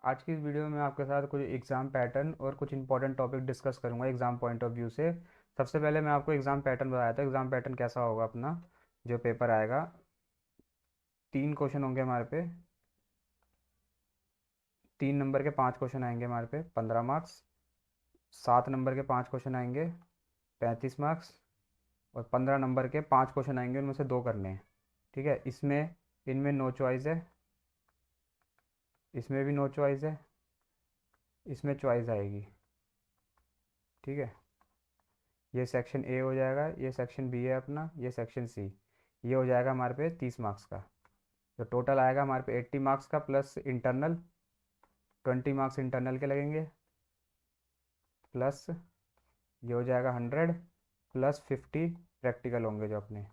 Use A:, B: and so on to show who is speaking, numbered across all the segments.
A: आज की इस वीडियो में आपके साथ कुछ एग्ज़ाम पैटर्न और कुछ इंपॉर्टेंट टॉपिक डिस्कस करूंगा एग्ज़ाम पॉइंट ऑफ व्यू से। सबसे पहले मैं आपको एग्ज़ाम पैटर्न बताया था। एग्ज़ाम पैटर्न कैसा होगा अपना जो पेपर आएगा। 3 क्वेश्चन होंगे हमारे पे। 3 नंबर के 5 क्वेश्चन आएंगे हमारे पे 15 मार्क्स। 7 नंबर के 5 क्वेश्चन आएंगे 35 मार्क्स। और 15 नंबर के 5 क्वेश्चन आएंगे, उनमें से 2 करने हैं। ठीक है, इसमें इनमें नो चॉइस है, इसमें भी नो चॉइस है, इसमें चॉइस आएगी। ठीक है, ये सेक्शन ए हो जाएगा, ये सेक्शन बी है अपना, ये सेक्शन सी। ये हो जाएगा हमारे पे 30 मार्क्स का। तो टोटल आएगा हमारे पे 80 मार्क्स का प्लस इंटरनल। 20 मार्क्स इंटरनल के लगेंगे, प्लस ये हो जाएगा 100, प्लस 50 प्रैक्टिकल होंगे जो अपने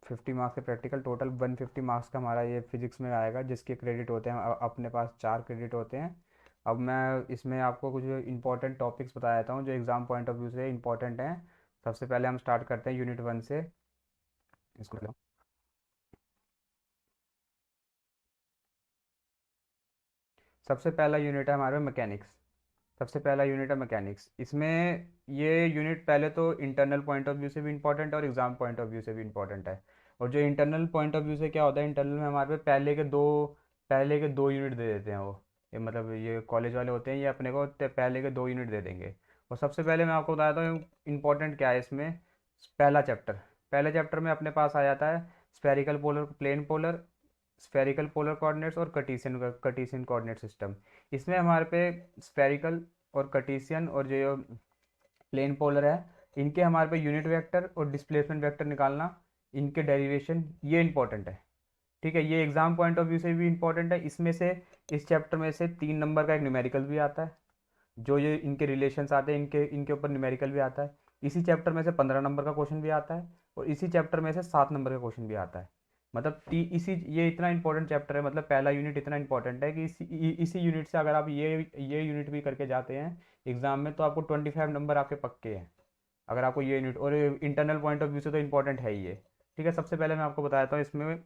A: 50 मार्क्स के प्रैक्टिकल। टोटल 150 मार्क्स का हमारा ये फिजिक्स में आएगा, जिसके क्रेडिट होते हैं अपने पास 4 क्रेडिट होते हैं। अब मैं इसमें आपको कुछ इंपॉर्टेंट टॉपिक्स बता देता हूँ जो एग्ज़ाम पॉइंट ऑफ व्यू से इंपॉर्टेंट हैं। सबसे पहले हम स्टार्ट करते हैं यूनिट 1 से। इसको लो। सबसे पहला यूनिट है हमारे मैकेनिक्स। सबसे पहला यूनिट है मैकेनिक्स। इसमें ये यूनिट पहले तो इंटरनल पॉइंट ऑफ व्यू से भी इंपॉर्टेंट है और एग्जाम पॉइंट ऑफ व्यू से भी इंपॉर्टेंट है। और जो इंटरनल पॉइंट ऑफ व्यू से क्या होता है, इंटरनल में हमारे पे पहले के दो यूनिट दे देते हैं वो। ये मतलब ये कॉलेज वाले होते हैं, ये अपने को पहले के 2 यूनिट दे देंगे। और सबसे पहले मैं आपको बताता हूँ इंपॉर्टेंट क्या है इसमें। पहला चैप्टर पहले चैप्टर में अपने पास आ जाता है spherical polar, plane polar, spherical polar coordinates और कार्टेशियन कार्टेशियन कोऑर्डिनेट सिस्टम। इसमें हमारे पे स्फेरिकल और कार्टेशियन और जो प्लेन पोलर है, इनके हमारे पे यूनिट वेक्टर और डिस्प्लेसमेंट वेक्टर निकालना, इनके डेरिवेशन, ये इंपॉर्टेंट है। ठीक है, ये एग्जाम पॉइंट ऑफ व्यू से भी इंपॉर्टेंट है। इसमें से इस चैप्टर में से 3 नंबर का एक न्यूमेरिकल भी आता है। जो ये इनके रिलेशंस आते हैं, इनके इनके ऊपर न्यूमेरिकल भी आता है। इसी चैप्टर में से 15 नंबर का क्वेश्चन भी आता है और इसी चैप्टर में से 7 नंबर का क्वेश्चन भी आता है। मतलब इसी ये इतना इंपॉर्टेंट चैप्टर है, मतलब पहला यूनिट इतना इंपॉर्टेंट है कि इसी यूनिट से अगर आप ये यूनिट भी करके जाते हैं एग्जाम में, तो आपको 25 नंबर आपके पक्के हैं अगर आपको ये यूनिट। और इंटरनल पॉइंट ऑफ व्यू से तो इंपॉर्टेंट है ही ये। ठीक है, सबसे पहले मैं आपको बताता हूँ इसमें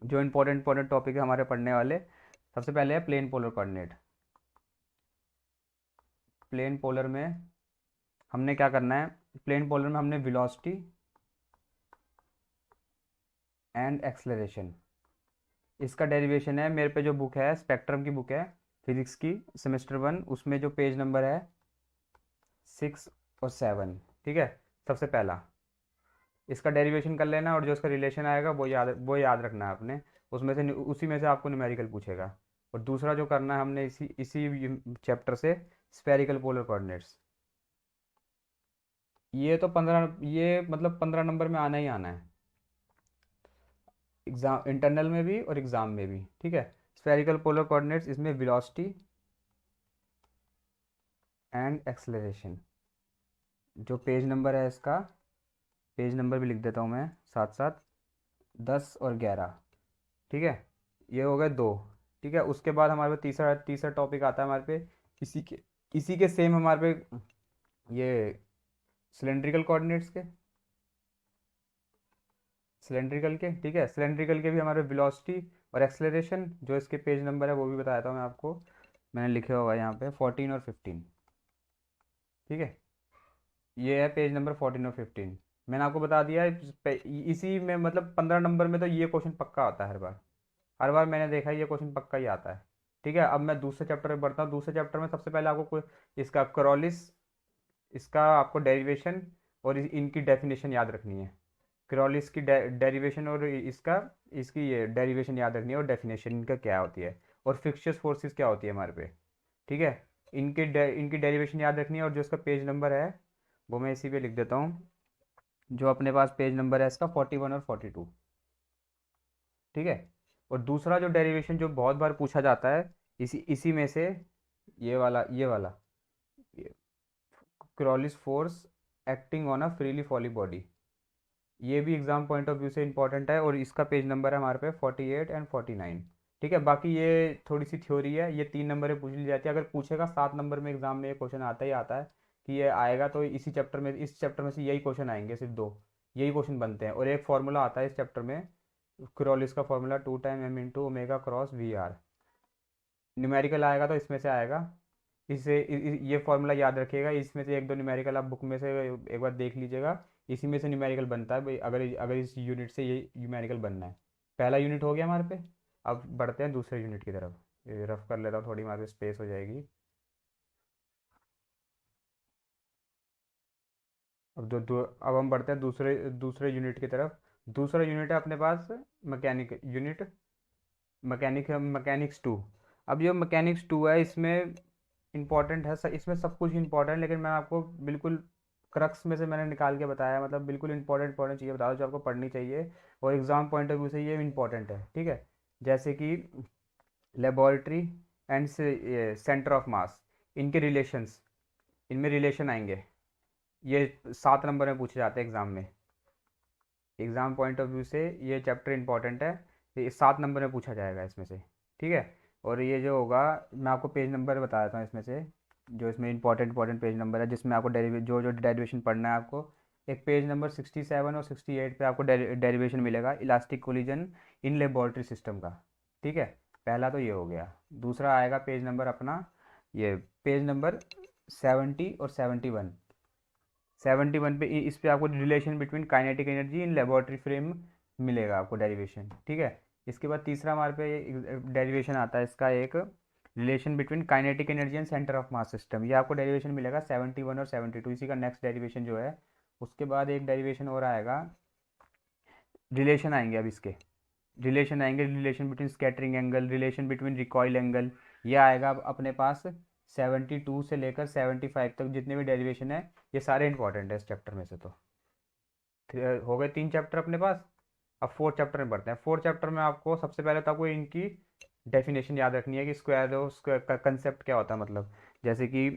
A: जो इंपॉर्टेंट टॉपिक है हमारे पढ़ने वाले। सबसे पहले है plane polar coordinate. Plane polar में हमने क्या करना है, प्लेन पोलर में हमने वेलोसिटी एंड एक्सलरेशन, इसका डेरिवेशन है। मेरे पे जो बुक है, स्पेक्ट्रम की बुक है फिजिक्स की, सेमेस्टर 1, उसमें जो पेज नंबर है 6 और 7। ठीक है, सबसे पहला इसका डेरिवेशन कर लेना और जो इसका रिलेशन आएगा वो याद रखना है आपने। उसी में से आपको न्यूमेरिकल पूछेगा। और दूसरा जो करना है हमने इसी इसी चैप्टर से, स्फेरिकल पोलर कोऑर्डिनेट्स। ये मतलब 15 नंबर में आना ही आना है, एग्जाम इंटरनल में भी और एग्जाम में भी। ठीक है, स्फेरिकल पोलर कोऑर्डिनेट्स, इसमें वेलोसिटी एंड एक्सलरेशन। जो पेज नंबर है इसका, पेज नंबर भी लिख देता हूँ मैं साथ साथ, 10 और 11। ठीक है, ये हो गए 2। ठीक है, उसके बाद हमारे पे तीसरा तीसरा टॉपिक आता है हमारे पे इसी के सेम हमारे पे ये सिलेंड्रिकल कोऑर्डिनेट्स के, सिलेंड्रिकल के। ठीक है, सिलेंड्रिकल के भी हमारे वेलोसिटी और एक्सलरेशन, जो इसके पेज नंबर है वो भी बताया था मैं आपको, मैंने लिखे हुआ है यहाँ पे 14 और 15। ठीक है, ये है पेज नंबर 14 और 15। मैंने आपको बता दिया है इसी में, मतलब 15 नंबर में तो ये क्वेश्चन पक्का आता है हर बार। हर बार मैंने देखा है ये क्वेश्चन पक्का ही आता है। ठीक है, अब मैं दूसरे चैप्टर में बढ़ता हूँ। दूसरे चैप्टर में सबसे पहले आपको इसका क्रॉलिस, इसका आपको डेरिवेशन और इनकी डेफिनेशन याद रखनी है। क्रॉलिस की डेरिवेशन और इसकी ये डेरिवेशन याद रखनी है और डेफिनेशन इनका क्या होती है, और फ्रिक्शियस फोर्सेस क्या होती है हमारे पे। ठीक है, इनकी डेरिवेशन याद रखनी है। और जो इसका पेज नंबर है वो मैं इसी पे लिख देता हूँ। जो अपने पास पेज नंबर है इसका 41 और 42। ठीक है, और दूसरा जो डेरिवेशन जो बहुत बार पूछा जाता है इसी इसी में से, ये वाला Coriolis force acting on a freely falling body, ये भी एग्जाम पॉइंट ऑफ व्यू से इंपॉर्टेंट है और इसका पेज नंबर है हमारे पे 48 और 49। ठीक है, बाकी ये थोड़ी सी थ्योरी है, ये 3 नंबर में पूछ ली जाती है। अगर पूछेगा 7 नंबर में एग्जाम में, ये क्वेश्चन आता ही आता है कि ये आएगा, तो इस चैप्टर में से यही क्वेश्चन आएंगे, सिर्फ 2 यही क्वेश्चन बनते हैं। और एक फॉर्मूला आता है इस चैप्टर में, क्रोलिस का formula 2 time m into omega cross v r. Numerical आएगा तो इसमें से आएगा। ये फॉर्मूला याद रखिएगा, इसमें से एक दो न्यूमेरिकल आप बुक में से एक बार देख लीजिएगा। इसी में से न्यूमेरिकल बनता है भाई, अगर अगर इस यूनिट से ये न्यूमेरिकल बनना है। पहला यूनिट हो गया हमारे पे। अब बढ़ते हैं दूसरे यूनिट की तरफ। ये रफ कर लेता हूँ, थोड़ी हमारे स्पेस हो जाएगी। अब हम बढ़ते हैं दूसरे दूसरे यूनिट की तरफ। दूसरा यूनिट है अपने पास मैकेनिक यूनिट, मैकेनिक्स 2। अब जो मैकेनिक्स 2 है, इसमें इंपॉर्टेंट है इसमें सब कुछ इंपॉर्टेंट है, लेकिन मैं आपको बिल्कुल क्रक्स में से मैंने निकाल के बताया, मतलब बिल्कुल इंपॉर्टेंट इंपॉर्टेंट चीज़ें बता दो जो आपको पढ़नी चाहिए और एग्जाम पॉइंट ऑफ व्यू से ये इंपॉर्टेंट है, ठीक है। जैसे कि laboratory and centre of mass, इनके रिलेशंस, इनमें रिलेशन आएंगे। ये 7 नंबर में पूछे जाते हैं एग्जाम में। एग्जाम पॉइंट ऑफ व्यू से ये चैप्टर इंपॉर्टेंट है। ये 7 नंबर में पूछा जाएगा इसमें से, ठीक है। और ये जो होगा, मैं आपको पेज नंबर बता देता हूँ इसमें से, जो इसमें इंपॉर्टेंट पेज नंबर है जिसमें आपको जो जो डेरिवेशन पढ़ना है आपको। एक पेज नंबर 67 और 68 पे आपको डेरिवेशन मिलेगा elastic collision in laboratory system का, ठीक है। पहला तो ये हो गया। दूसरा आएगा पेज नंबर अपना, ये पेज नंबर 70 और 71। 71 पे इस पे आपको relation between kinetic energy in laboratory frame मिलेगा आपको डेरिवेशन, ठीक है। इसके बाद तीसरा हमारे पे डेरिवेशन आता है इसका, एक relation between kinetic energy and centre of mass system. ये आपको डेरिवेशन मिलेगा 71 और 72, इसी का नेक्स्ट डेरिवेशन जो है। उसके बाद एक डेरिवेशन और आएगा, रिलेशन आएंगे अब इसके, रिलेशन आएंगे, relation between scattering angle, relation between recoil angle. ये आएगा अब अपने पास 72 से लेकर 75 तक जितने भी डेरिवेशन है, ये सारे इंपॉर्टेंट है इस चैप्टर में से। तो हो गए 3 चैप्टर अपने पास। अब फोर्थ चैप्टर में बढ़ते हैं। फोर्थ चैप्टर में आपको सबसे पहले तो आपको इनकी डेफिनेशन याद रखनी है कि स्क्वायर का कंसेप्ट क्या होता है, मतलब जैसे कि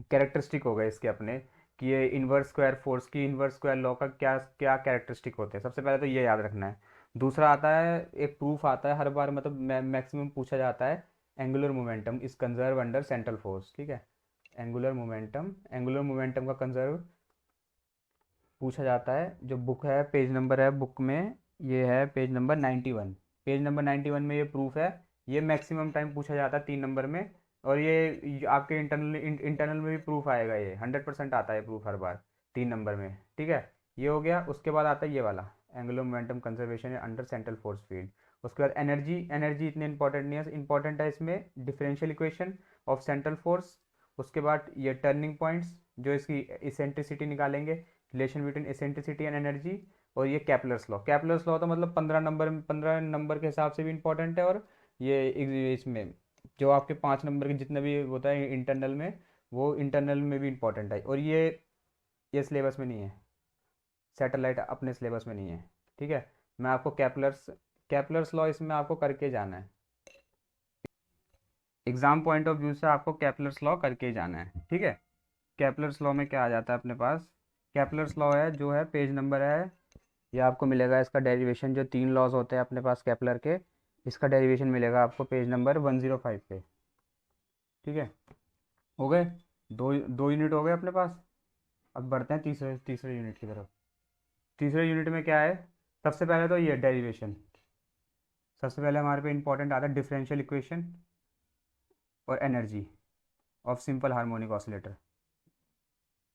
A: कैरेक्टरिस्टिक हो गए इसके अपने, कि ये इनवर्स स्क्वायर फोर्स की इनवर्स स्क्वायर लॉ का क्या क्या कैरेक्टरिस्टिक होते हैं, सबसे पहले तो ये याद रखना है। दूसरा आता है, एक प्रूफ आता है हर बार, मतलब मैक्सिमम पूछा जाता है, angular momentum is conserve under central force, ठीक है। एंगुलर मोमेंटम का कंजर्व पूछा जाता है। जो बुक है, पेज नंबर है बुक में, ये है पेज नंबर 91। पेज नंबर 91 में ये प्रूफ है। ये मैक्सिमम टाइम पूछा जाता है 3 नंबर में। और ये आपके इंटरनल में भी प्रूफ आएगा, ये 100% आता है प्रूफ हर बार 3 नंबर में, ठीक है। ये हो गया। उसके बाद आता है ये वाला, angular momentum conservation under central force field. उसके बाद एनर्जी, एनर्जी इतनी इंपॉर्टेंट नहीं है, इंपॉर्टेंट है इसमें differential equation of central force. उसके बाद ये टर्निंग पॉइंट्स, जो इसकी इसेंट्रिसिटी निकालेंगे, relation between eccentricity and energy. और ये कैपलर्स लॉ तो मतलब 15 नंबर के हिसाब से भी इंपॉर्टेंट है। और ये इसमें जो आपके 5 नंबर के जितने भी होता है इंटरनल में, वो इंटरनल में भी इंपॉर्टेंट है। और ये सिलेबस में नहीं है, सैटेलाइट अपने सिलेबस में नहीं है, ठीक है। मैं आपको कैपलर्स कैपलर्स लॉ इसमें आपको करके जाना है, एग्जाम पॉइंट ऑफ व्यू से आपको कैपलर्स लॉ करके ही जाना है, ठीक है। कैपलर्स लॉ में क्या आ जाता है अपने पास, कैपलर्स लॉ है जो है पेज नंबर है, ये आपको मिलेगा इसका डेरिवेशन, जो 3 लॉज होते हैं अपने पास केपलर के, इसका डेरिवेशन मिलेगा आपको पेज नंबर 105 पे, ठीक है। हो गए, दो दो यूनिट हो गए अपने पास। अब बढ़ते हैं तीसरे तीसरे यूनिट की तरफ। तीसरे यूनिट में क्या है, सबसे पहले तो ये डेरिवेशन। सबसे पहले हमारे पे इंपॉर्टेंट आता है डिफरेंशियल इक्वेशन और energy of simple harmonic oscillator.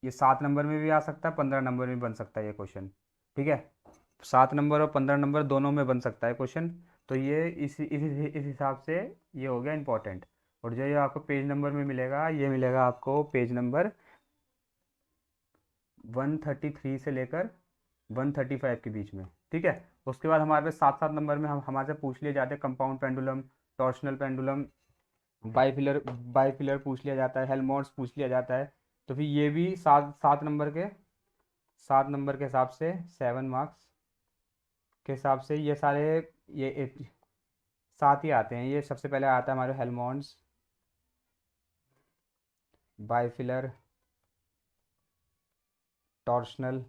A: ये 7 नंबर में भी आ सकता है, 15 नंबर में बन सकता है ये क्वेश्चन, ठीक है। 7 नंबर और 15 नंबर दोनों में बन सकता है क्वेश्चन। तो ये इस हिसाब से ये हो गया इंपॉर्टेंट। और जो ये आपको पेज नंबर में मिलेगा, ये मिलेगा आपको पेज नंबर 133 से लेकर 135 के बीच में, ठीक है। उसके बाद हमारे पे 7 7 नंबर में हम हमारे से पूछ लिए जाते हैं कंपाउंड पेंडुलम, टॉर्शनल पेंडुलम, बाईफिलर पूछ लिया जाता है, हेलमोट्स पूछ लिया जाता है। तो फिर ये भी 7 7 नंबर के हिसाब से 7 मार्क्स के हिसाब से ये सारे, ये 7 ही आते हैं। ये सबसे पहले आता है हमारे हेलमोंड्स, बाईफिलर, टॉर्शनल,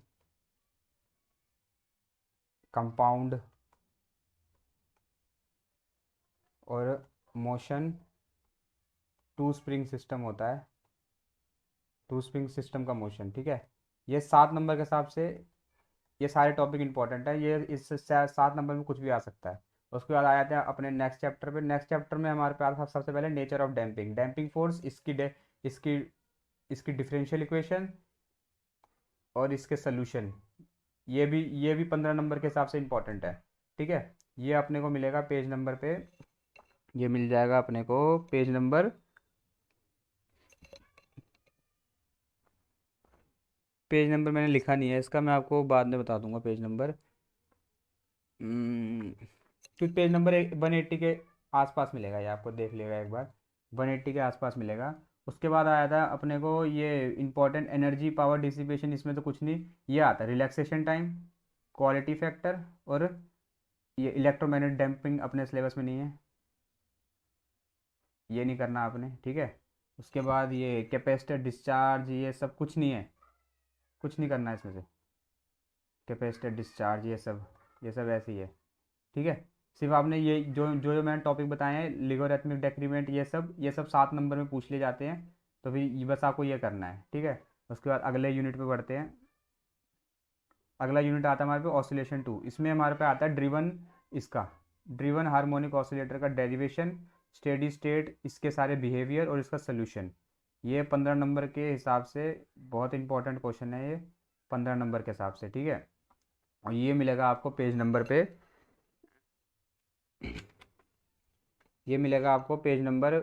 A: कंपाउंड और मोशन। टू स्प्रिंग सिस्टम होता है, टू स्प्रिंग सिस्टम का मोशन, ठीक है। ये 7 नंबर के हिसाब से ये सारे टॉपिक इंपॉर्टेंट है, ये इस 7 नंबर में कुछ भी आ सकता है। उसके बाद आ जाते हैं अपने नेक्स्ट चैप्टर पे। नेक्स्ट चैप्टर में हमारे पास सबसे पहले nature of damping, damping force, इसकी इसकी डिफरेंशियल इक्वेशन और इसके सोल्यूशन। ये भी 15 नंबर के हिसाब से इंपॉर्टेंट है। ठीक है, ये अपने को मिलेगा पेज नंबर पे, ये मिल जाएगा अपने को पेज नंबर, पेज नंबर मैंने लिखा नहीं है इसका, मैं आपको बाद में बता दूंगा पेज नंबर। कुछ पेज नंबर 180 के आसपास मिलेगा, ये आपको देख लेगा एक बार, 180 के आसपास मिलेगा। उसके बाद आया था अपने को ये इंपॉर्टेंट एनर्जी पावर डिसिपेशन, इसमें तो कुछ नहीं, ये आता है रिलैक्सेशन टाइम, क्वालिटी फैक्टर, और ये इलेक्ट्रोमैग्नेट डैम्पिंग अपने सिलेबस में नहीं है, ये नहीं करना आपने। ठीक है, उसके बाद ये कैपेसिटर डिस्चार्ज, ये सब कुछ नहीं है, कुछ नहीं करना है इसमें से, कैपेसिटर डिस्चार्ज ये सब ऐसे ही है। ठीक है, सिर्फ आपने ये जो मैंने टॉपिक बताए हैं, लिगोरिथमिक डेक्रीमेंट, ये सब 7 नंबर में पूछ लिए जाते हैं, तो फिर ये बस आपको ये करना है। ठीक है, उसके बाद अगले यूनिट पे बढ़ते हैं। अगला यूनिट आता है हमारे पे ऑसिलेशन 2, इसमें हमारे पे आता है ड्रिवन, इसका ड्रिवन हार्मोनिक ऑसिलेटर का डेरिवेशन, स्टेडी स्टेट, इसके सारे बिहेवियर और इसका सोल्यूशन। ये 15 नंबर के हिसाब से बहुत इंपॉर्टेंट क्वेश्चन है ये, 15 नंबर के हिसाब से। ठीक है, और ये मिलेगा आपको पेज नंबर पे, ये मिलेगा आपको पेज नंबर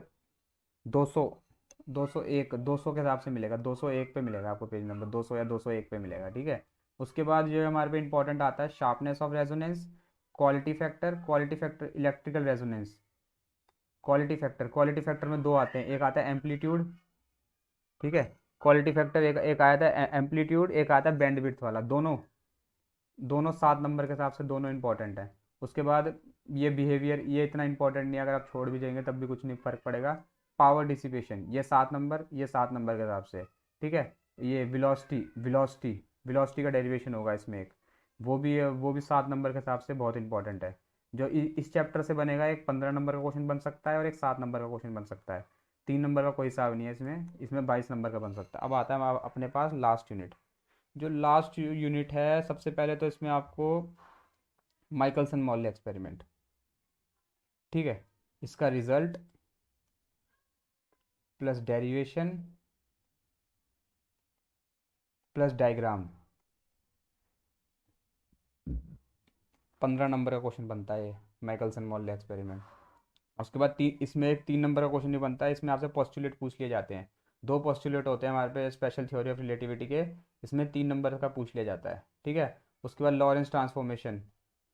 A: 200, 201, 200 के हिसाब से मिलेगा, 201 पे मिलेगा आपको पेज नंबर 200 या 201 पे मिलेगा। ठीक है, उसके बाद जो हमारे पे इंपॉर्टेंट आता है sharpness of resonance, quality factor electrical resonance. Quality factor में दो आते हैं, एक आता है एम्पलीट्यूड। ठीक है, क्वालिटी फैक्टर एक आया था एम्पलीट्यूड, एक आता है बैंडविड्थ वाला, दोनों दोनों 7 नंबर के हिसाब से दोनों इंपॉर्टेंट हैं। उसके बाद ये बिहेवियर, ये इतना इंपॉर्टेंट नहीं है, अगर आप छोड़ भी जाएंगे तब भी कुछ नहीं फर्क पड़ेगा। पावर डिसिपेशन, ये 7 नंबर के हिसाब से। ठीक है, ये विलोसिटी का डेरिवेशन होगा इसमें एक, वो भी 7 नंबर के हिसाब से बहुत इंपॉर्टेंट है। जो इस चैप्टर से बनेगा, एक 15 नंबर का क्वेश्चन बन सकता है और एक 7 नंबर का क्वेश्चन बन सकता है। 3 नंबर का कोई हिसाब नहीं है इसमें, 22 नंबर का बन सकता है। अब आता है अपने पास लास्ट यूनिट। जो लास्ट यूनिट है, सबसे पहले तो इसमें आपको माइकलसन मॉर्ले एक्सपेरिमेंट, ठीक है, इसका result plus derivation plus diagram, 15 number का क्वेश्चन बनता है ये माइकलसन मॉर्ले एक्सपेरिमेंट। उसके बाद इसमें एक 3 नंबर का क्वेश्चन भी बनता है, इसमें आपसे पोस्टुलेट पूछ लिए जाते हैं। दो पोस्टुलेट होते हैं हमारे पे स्पेशल थ्योरी ऑफ रिलेटिविटी के, इसमें 3 नंबर का पूछ लिया जाता है। ठीक है, उसके बाद लॉरेंस ट्रांसफॉर्मेशन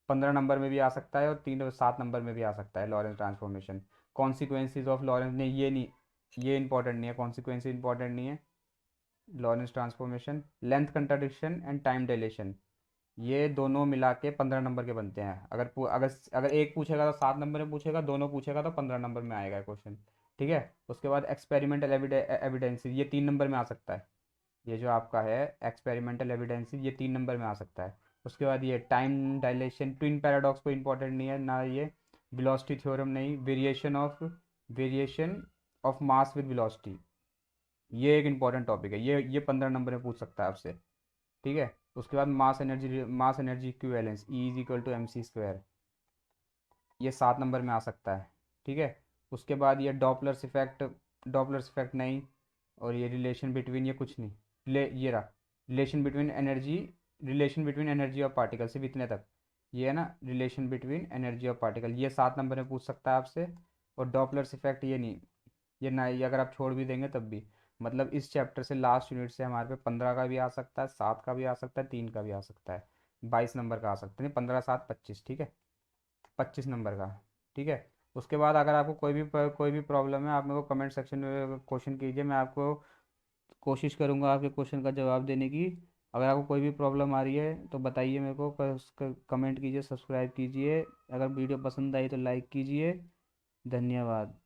A: 15 नंबर में भी आ सकता है और 7 नंबर में भी आ सकता है लॉरेंस ट्रांसफॉर्मेशन। कॉन्सिक्वेंसीज ऑफ लॉरेंस, नहीं ये नहीं, ये इंपॉर्टेंट नहीं है, कॉन्सिक्वेंसी इंपॉर्टेंट नहीं है। Lorentz transformation, length contradiction and time dilation, ये दोनों मिला के 15 नंबर के बनते हैं। अगर एक पूछेगा तो 7 नंबर में पूछेगा, दोनों पूछेगा तो 15 नंबर में आएगा क्वेश्चन। ठीक है, उसके बाद एक्सपेरिमेंटल एविडेंस, ये 3 नंबर में आ सकता है। ये जो आपका है एक्सपेरिमेंटल एविडेंस, ये 3 नंबर में आ सकता है। उसके बाद ये टाइम डायलेशन, ट्विन पैराडॉक्स कोई इंपॉर्टेंट नहीं है ना, ये वेलोसिटी थ्योरम नहीं, variation of mass with velocity, ये एक इंपॉर्टेंट टॉपिक है, ये 15 नंबर में पूछ सकता है आपसे। ठीक है, उसके बाद mass energy equivalence, E is equal to m c square, ये 7 नंबर में आ सकता है। ठीक है, उसके बाद ये डॉपलर्स इफेक्ट नहीं, और ये रिलेशन बिटवीन, ये कुछ नहीं, ये रहा relation between energy of particle, सिर्फ इतने तक, ये है ना, relation between energy of particle, ये 7 नंबर में पूछ सकता है आपसे। और डॉपलर्स इफेक्ट ये नहीं, ये ना, ये अगर आप छोड़ भी देंगे तब भी, मतलब इस चैप्टर से लास्ट यूनिट से हमारे पे 15 का भी आ सकता है, 7 का भी आ सकता है, 3 का भी आ सकता है, 22 नंबर का आ सकता है, नहीं 15 7 25, ठीक है, 25 नंबर का। ठीक है, उसके बाद अगर आपको कोई भी प्रॉब्लम है, आप मेरे को कमेंट सेक्शन में क्वेश्चन कीजिए, मैं आपको कोशिश करूँगा आपके क्वेश्चन का जवाब देने की। अगर आपको कोई भी प्रॉब्लम आ रही है तो बताइए मेरे को, कमेंट कीजिए, सब्सक्राइब कीजिए, अगर वीडियो पसंद आई तो लाइक कीजिए। धन्यवाद।